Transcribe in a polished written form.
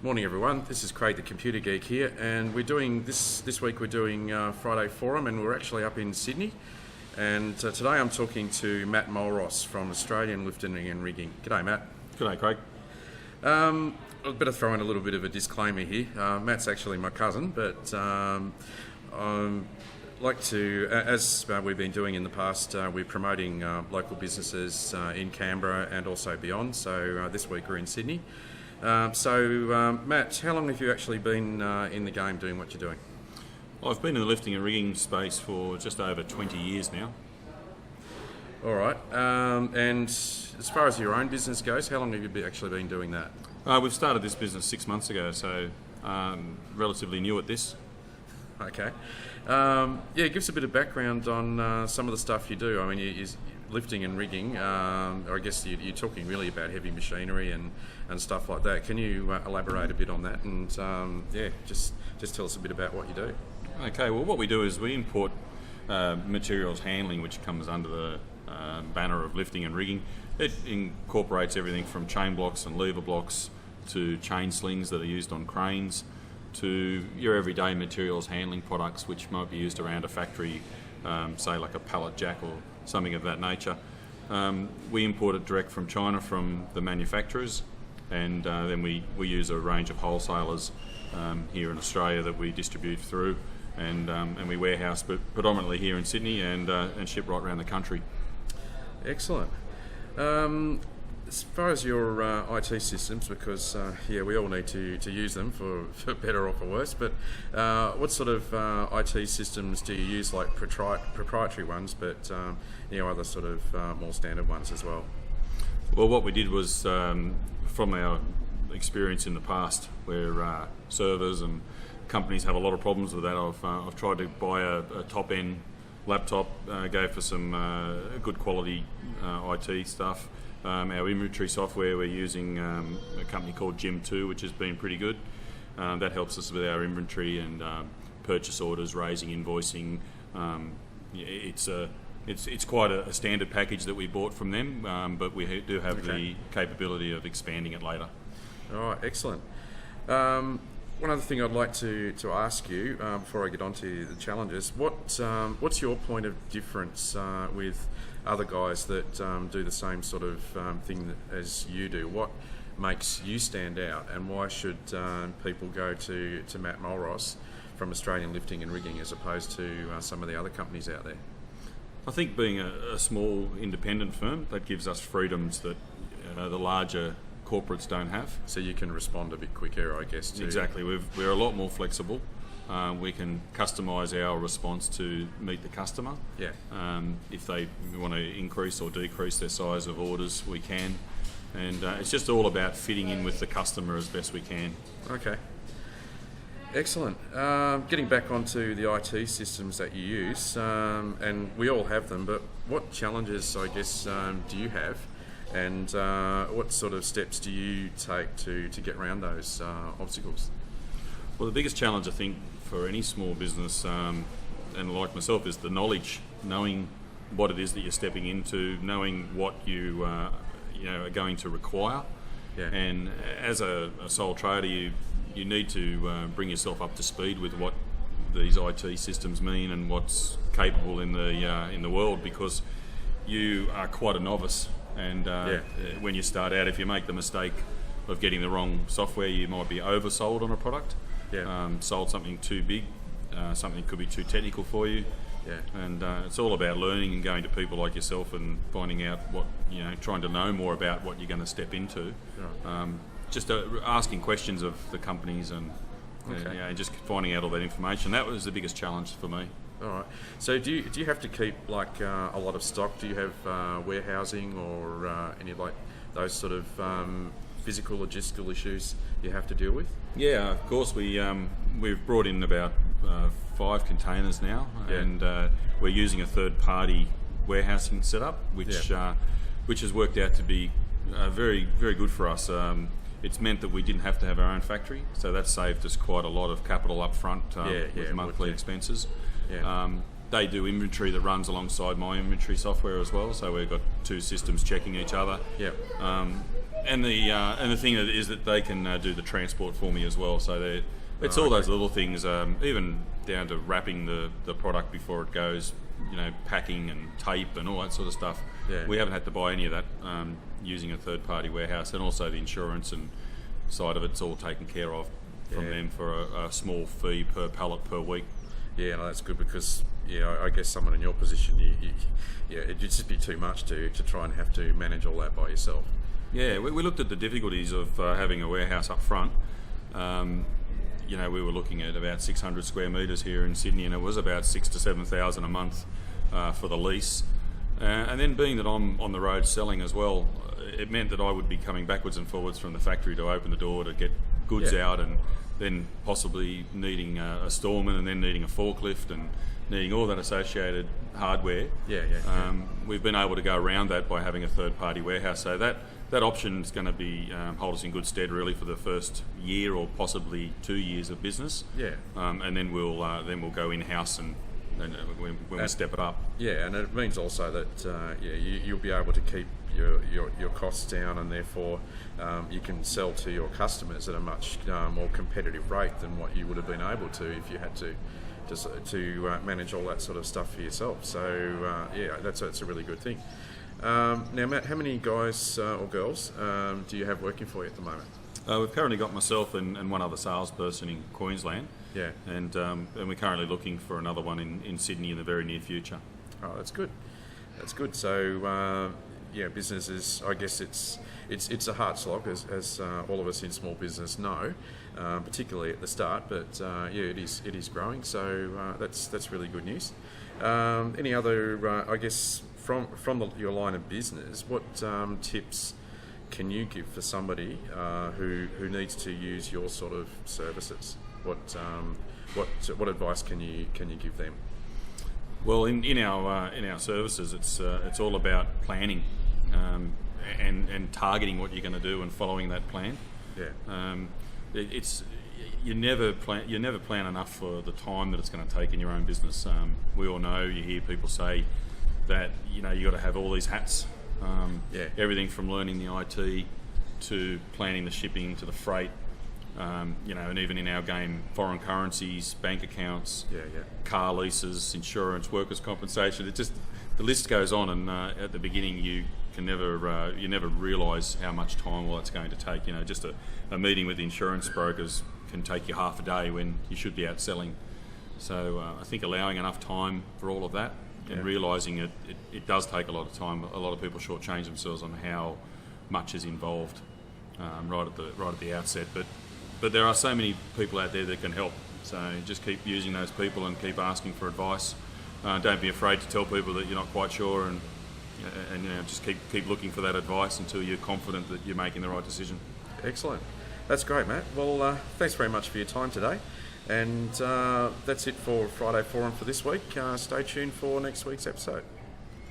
Morning everyone, this is Craig the Computer Geek here, and we're doing this week we're doing Friday Forum, and we're actually up in Sydney, and today I'm talking to Matt Mulross from Australian Lifting and Rigging. G'day Matt. G'day Craig. I better throw in a little bit of a disclaimer here. Matt's actually my cousin, but I'd like to, as we've been doing in the past, we're promoting local businesses in Canberra and also beyond, so this week we're in Sydney. Matt, how long have you actually been in the game doing what you're doing? I've been in the lifting and rigging space for just over 20 years now. All right. And as far as your own business goes, how long have you actually been doing that? We've started this business 6 months ago, so relatively new at this. Okay. Give us a bit of background on some of the stuff you do. I mean, lifting and rigging, I guess you're talking really about heavy machinery and stuff like that. Can you elaborate a bit on that and just tell us a bit about what you do? Okay, well what we do is we import materials handling, which comes under the banner of lifting and rigging. It incorporates everything from chain blocks and lever blocks to chain slings that are used on cranes to your everyday materials handling products which might be used around a factory, say like a pallet jack or something of that nature. We import it direct from China from the manufacturers, and then we use a range of wholesalers here in Australia that we distribute through, and we warehouse but predominantly here in Sydney and ship right around the country. Excellent. As far as your IT systems, because we all need to use them for better or for worse, but what sort of IT systems do you use, like proprietary ones, but other sort of more standard ones as well? Well, what we did was, from our experience in the past, where servers and companies have a lot of problems with that, I've tried to buy a top-end laptop, go for some good quality IT stuff. Our inventory software, we're using a company called Gym2, which has been pretty good. That helps us with our inventory and purchase orders, raising invoicing. It's quite a standard package that we bought from them, but we do have the capability of expanding it later. All right, excellent. One other thing I'd like to ask you before I get on to the challenges, what's your point of difference with other guys that do the same sort of thing as you do? What makes you stand out, and why should people go to Matt Mulross from Australian Lifting and Rigging as opposed to some of the other companies out there? I think being a small independent firm, that gives us freedoms that the larger corporates don't have. So you can respond a bit quicker, I guess. Exactly. We're a lot more flexible. We can customise our response to meet the customer. Yeah. If they want to increase or decrease their size of orders, we can. And it's just all about fitting in with the customer as best we can. Okay. Excellent. Getting back onto the IT systems that you use, and we all have them, but what challenges, I guess, do you have? And what sort of steps do you take to get around those obstacles? Well, the biggest challenge, I think, for any small business, and like myself, is the knowledge, knowing what it is that you're stepping into, knowing what you are going to require. Yeah. And as a sole trader, you need to bring yourself up to speed with what these IT systems mean and what's capable in the world, because you are quite a novice. And when you start out, if you make the mistake of getting the wrong software, you might be oversold on a product. Yeah. Sold something too big, something could be too technical for you. Yeah. And it's all about learning and going to people like yourself and finding out what, trying to know more about what you're going to step into. Right. Just asking questions of the companies and just finding out all that information. That was the biggest challenge for me. All right. So do you have to keep like a lot of stock? Do you have warehousing or any like those sort of physical logistical issues you have to deal with? Yeah, of course. We've brought in about 5 containers now, and we're using a third-party warehousing setup, which has worked out to be very, very good for us. It's meant that we didn't have to have our own factory, so that saved us quite a lot of capital up front with monthly expenses. Yeah. They do inventory that runs alongside my inventory software as well, so we've got 2 systems checking each other. Yeah. And the thing is that they can do the transport for me as well. So it's all those little things, even down to wrapping the product before it goes, packing and tape and all that sort of stuff. Yeah. We haven't had to buy any of that using a third-party warehouse, and also the insurance and side of it's all taken care of from them for a small fee per pallet per week. Yeah, no, that's good because I guess someone in your position, it'd just be too much to try and have to manage all that by yourself. Yeah, we looked at the difficulties of having a warehouse up front. We were looking at about 600 square metres here in Sydney, and it was about 6,000 to 7,000 a month for the lease. And then being that I'm on the road selling as well, it meant that I would be coming backwards and forwards from the factory to open the door to get goods out, and then possibly needing a storeman, and then needing a forklift, and needing all that associated hardware. We've been able to go around that by having a third-party warehouse. So that option is going to be hold us in good stead really for the first year or possibly 2 years of business. And then we'll go in-house and when we step it up. Yeah, and it means also that you'll be able to keep your costs down, and therefore you can sell to your customers at a much more competitive rate than what you would have been able to if you had to manage all that sort of stuff for yourself. So that's a really good thing. Now, Matt, how many guys or girls do you have working for you at the moment? We've currently got myself and one other salesperson in Queensland. Yeah. And we're currently looking for another one in Sydney in the very near future. Oh, that's good. That's good. So, business is, I guess it's a hard slog, as all of us in small business know, particularly at the start. But it is growing. So that's really good news. Any other, I guess, from your line of business, what tips can you give for somebody who needs to use your sort of services? What advice can you give them? Well, in our services, it's all about planning and targeting what you're going to do and following that plan. Yeah. You never plan enough for the time that it's going to take in your own business. We all know, you hear people say that you got to have all these hats. Everything from learning the IT to planning the shipping to the freight. And even in our game, foreign currencies, bank accounts, car leases, insurance, workers' compensation. It just, the list goes on, and at the beginning you never realise how much time all that's going to take. Just a meeting with the insurance brokers can take you half a day when you should be out selling. So I think allowing enough time for all of that and realising it does take a lot of time. A lot of people shortchange themselves on how much is involved right at the outset, but there are so many people out there that can help. So just keep using those people and keep asking for advice. Don't be afraid to tell people that you're not quite sure, and just keep looking for that advice until you're confident that you're making the right decision. Excellent. That's great, Matt. Well, thanks very much for your time today. And that's it for Friday Forum for this week. Stay tuned for next week's episode.